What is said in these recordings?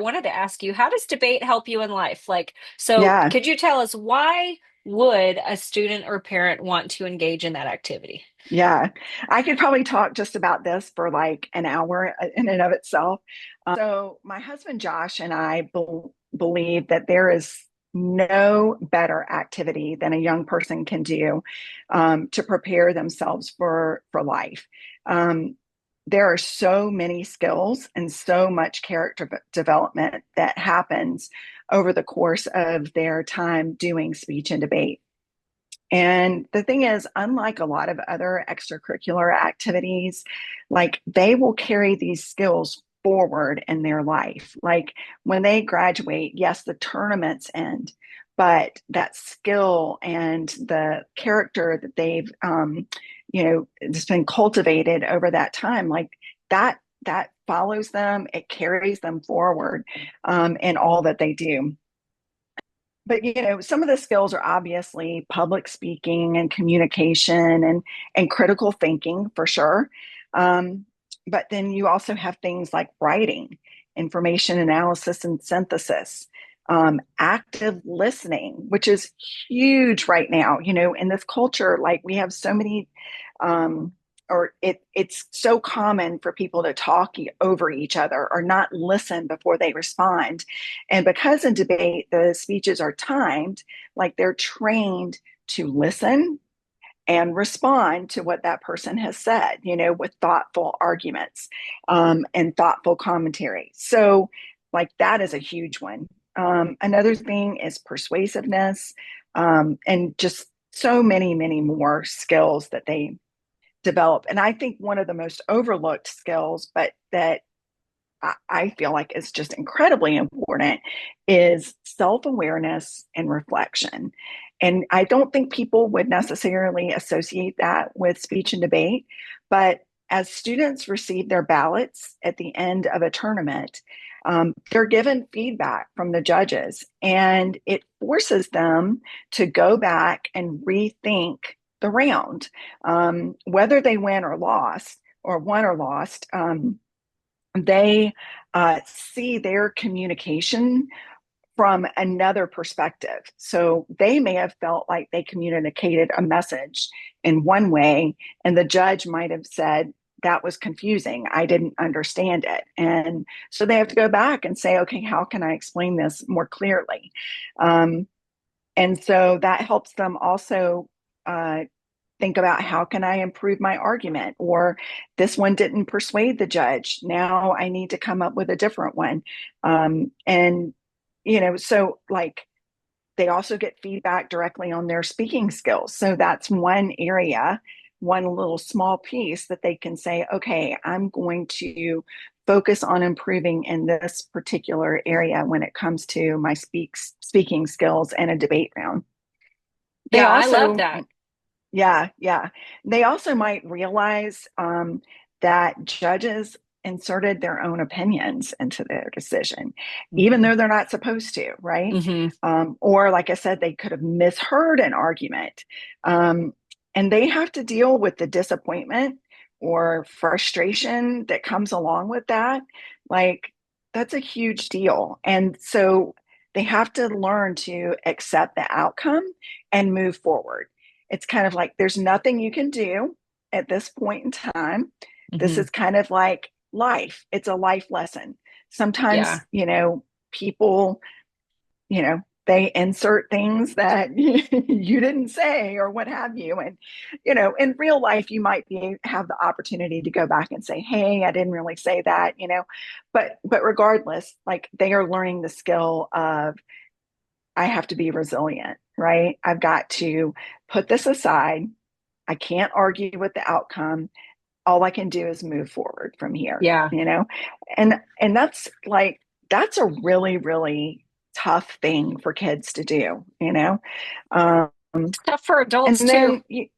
wanted to ask you, how does debate help you in life? So Yeah, could you tell us why would a student or parent want to engage in that activity? yeah. I could probably talk just about this for like an hour in and of itself. So, my husband Josh and I believe that there is no better activity than a young person can do to prepare themselves for life. Um, there are so many skills and so much character development that happens over the course of their time doing speech and debate. And the thing is, unlike a lot of other extracurricular activities, like they will carry these skills forward in their life. Like when they graduate, yes, the tournaments end, but that skill and the character that they've, just been cultivated over that time, like that follows them, it carries them forward in all that they do. But some of the skills are obviously public speaking and communication and critical thinking for sure. um, but then you also have things like writing, information analysis and synthesis, active listening, which is huge right now, in this culture. Like we have so many um, or it's so common for people to talk over each other or not listen before they respond. And because in debate, the speeches are timed, like they're trained to listen and respond to what that person has said, with thoughtful arguments and thoughtful commentary. So, like, that is a huge one. Another thing is persuasiveness, and just so many, many more skills that they develop. And I think one of the most overlooked skills, but that I feel like is just incredibly important, is self awareness and reflection. And I don't think people would necessarily associate that with speech and debate. But as students receive their ballots at the end of a tournament, they're given feedback from the judges, and it forces them to go back and rethink the round, whether they win or lost, or won or lost. They see their communication from another perspective. So they may have felt like they communicated a message in one way, and the judge might have said, that was confusing. I didn't understand it. And so they have to go back and say, okay, how can I explain this more clearly? Um, and so that helps them also uh, think about, how can I improve my argument? Or this one didn't persuade the judge. Now I need to come up with a different one. And, so like they also get feedback directly on their speaking skills. So that's one area, one little small piece that they can say, okay, I'm going to focus on improving in this particular area when it comes to my speaking skills and a debate round. They Yeah, I love also that. Yeah, yeah. They also might realize that judges inserted their own opinions into their decision, even Hmm. though they're not supposed to, right? Hmm. Or, like I said, they could have misheard an argument. Um, and they have to deal with the disappointment or frustration that comes along with that. Like, that's a huge deal. And so they have to learn to accept the outcome and move forward. It's kind of like there's nothing you can do at this point in time. This Hmm. is kind of like life. It's a life lesson. Sometimes, Yeah. people, they insert things that you didn't say or what have you. And, in real life, you might have the opportunity to go back and say, hey, I didn't really say that, but regardless, like they are learning the skill of, I have to be resilient, right? I've got to put this aside. I can't argue with the outcome. All I can do is move forward from here, Yeah. and that's a really, really tough thing for kids to do. Um, It's tough for adults and too. then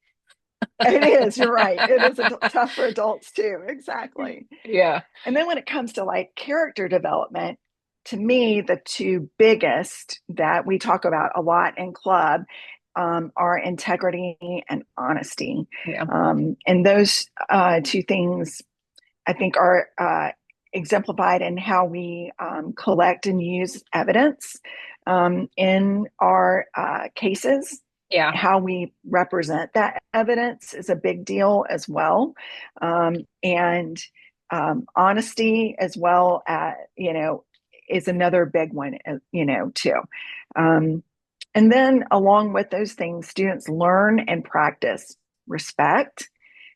it is, you're right. It is tough for adults too. Exactly. Yeah. And then when it comes to like character development, to me, the two biggest that we talk about a lot in club are integrity and honesty. Yeah. And those two things, I think, are exemplified in how we collect and use evidence in our cases. Yeah. How we represent that evidence is a big deal as well. And honesty as well, is another big one, too. Um, and then along with those things, students learn and practice respect,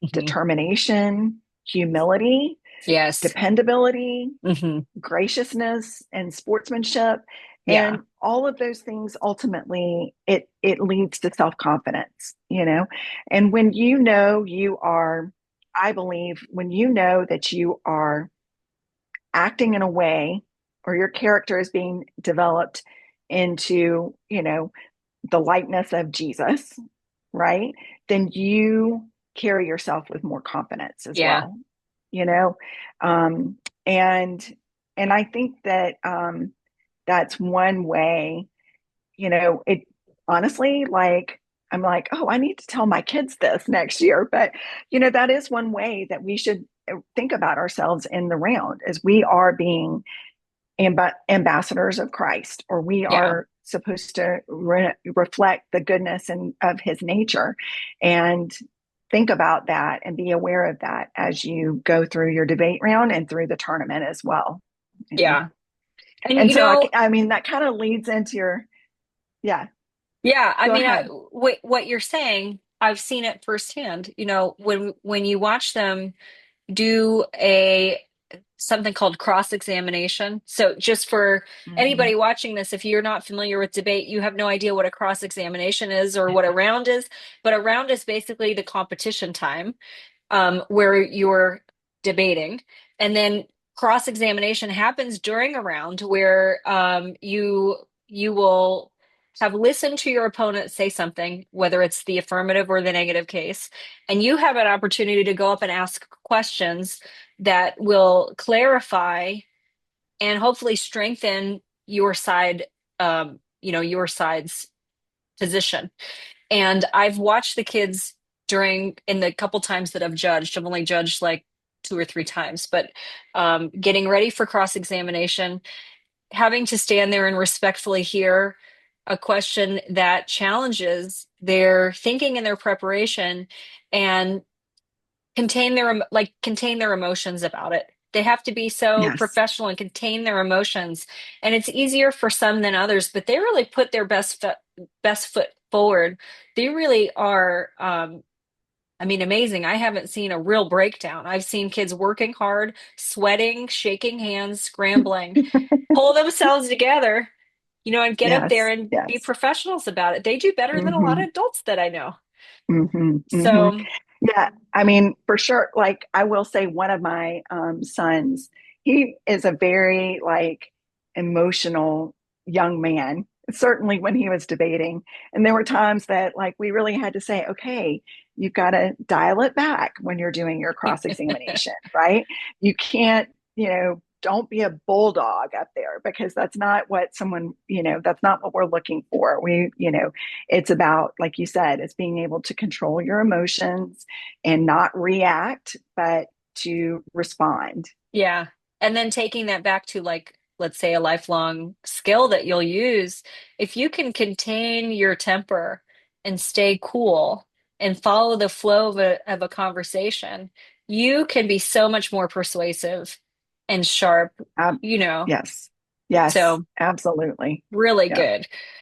Hmm. determination, humility, Yes. dependability, Hmm. graciousness, and sportsmanship. Yeah. And all of those things ultimately it leads to self-confidence. And when you are, I believe, when you know that you are acting in a way or your character is being developed into, the likeness of Jesus, right? Then you carry yourself with more confidence as Yeah. well, you know? Um, and and I think that that's one way, it honestly, like, I'm like, oh, I need to tell my kids this next year. But, that is one way that we should think about ourselves in the round as we are being ambassadors of Christ, or we Yeah. are supposed to reflect the goodness and of his nature. And think about that and be aware of that as you go through your debate round and through the tournament as well. You know? Yeah. And And so, I mean, that kind of leads into yeah, yeah, I go mean, ahead. what you're saying, I've seen it firsthand. When you watch them do a something called cross-examination. So just for Mm-hmm. anybody watching this, if you're not familiar with debate, you have no idea what a cross-examination is or what a round is. But a round is basically the competition time, where you're debating. And then cross-examination happens during a round where you will have listened to your opponent say something, whether it's the affirmative or the negative case, and you have an opportunity to go up and ask questions that will clarify and hopefully strengthen your side, your side's position. And I've watched the kids in the couple times that I've judged. I've only judged like two or three times, but getting ready for cross-examination, having to stand there and respectfully hear a question that challenges their thinking and their preparation and contain their emotions about it. They have to be so Yes. professional and contain their emotions. And it's easier for some than others, but they really put their best foot forward. They really are, I mean, amazing. I haven't seen a real breakdown. I've seen kids working hard, sweating, shaking hands, scrambling, pull themselves together, and get up there Yes. and be Yes. professionals about it. They do better than a lot Mm-hmm. of adults that I know. Mm-hmm. Mm-hmm. So, Yeah, I mean, for sure. Like, I will say, one of my sons, he is a very like emotional young man. Certainly, when he was debating, and there were times that like we really had to say, okay, you've got to dial it back when you're doing your cross examination, right? You can't, don't be a bulldog up there because that's not what that's not what we're looking for. It's about, like you said, it's being able to control your emotions and not react, but to respond. yeah. And then taking that back to, like, let's say a lifelong skill that you'll use, if you can contain your temper and stay cool and follow the flow of a conversation, you can be so much more persuasive and sharp, Um, you know. yes, yes, So absolutely. really Yeah. good.